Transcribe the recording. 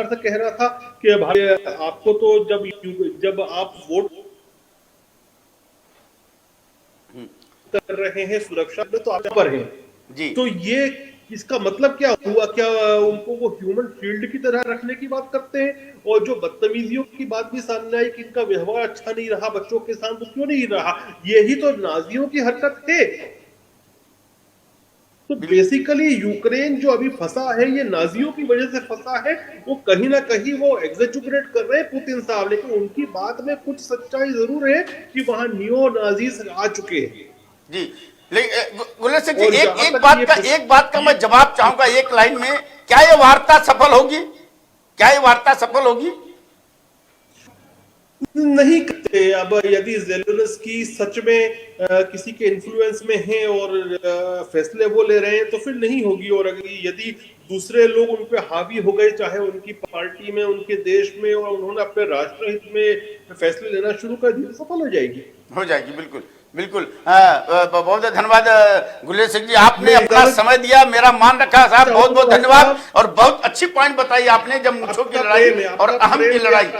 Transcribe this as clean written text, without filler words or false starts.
प्रकार से कह रहा था कि भाई आपको तो जब आप वोट कर रहे हैं सुरक्षा में तो आप पर हैं जी तो ये इसका मतलब क्या हुआ? क्या उनको वो ह्यूमन शील्ड की तरह रखने की बात करते हैं? और जो बदतमीजियों की बात भी सामने आई कि इनका व्यवहार अच्छा नहीं रहा बच्चों के साथ, तो क्यों नहीं रहा? यही तो नाजियों की हरकत है। तो बेसिकली यूक्रेन जो अभी फंसा है ये नाजियों की वजह से फंसा है। वो कहीं ना कहीं वो एग्जेजुरेट कर रहे हैं पुतिन साहब, लेकिन उनकी बात में कुछ सच्चाई जरूर है कि वहां नियो नाजीज आ चुके हैं। जी। लेकिन गुलेर सिंह जी, और एक जहां एक तक बात ये एक बात का मैं जवाब चाहूंगा एक लाइन में, क्या ये वार्ता सफल होगी? क्या ये वार्ता सफल होगी? नहीं करते। अब यदि जेलेंस्की सच में किसी के इन्फ्लुएंस में हैं और फैसले वो ले रहे हैं तो फिर नहीं होगी। और अगर यदि दूसरे लोग उन पे हावी हो गए, चाहे उनकी पार्टी में, उनके देश में, और उन्होंने अपने राष्ट्रहित में फैसले लेना शुरू कर दिए, सफल हो जाएगी। हो जाएगी, बिल्कुल बिल्कुल। बहुत बहुत धन्यवाद गुलेर सिंह जी, आपने मैं अपना समय दिया, मेरा मान रखा साहब, बहुत बहुत धन्यवाद। साहब, और बहुत अच्छी पॉइंट बताई आपने, जब मुछों की आपका लड़ाई प्रेम है, और आपका अहम की प्रेम लड़ाई। प्यार है।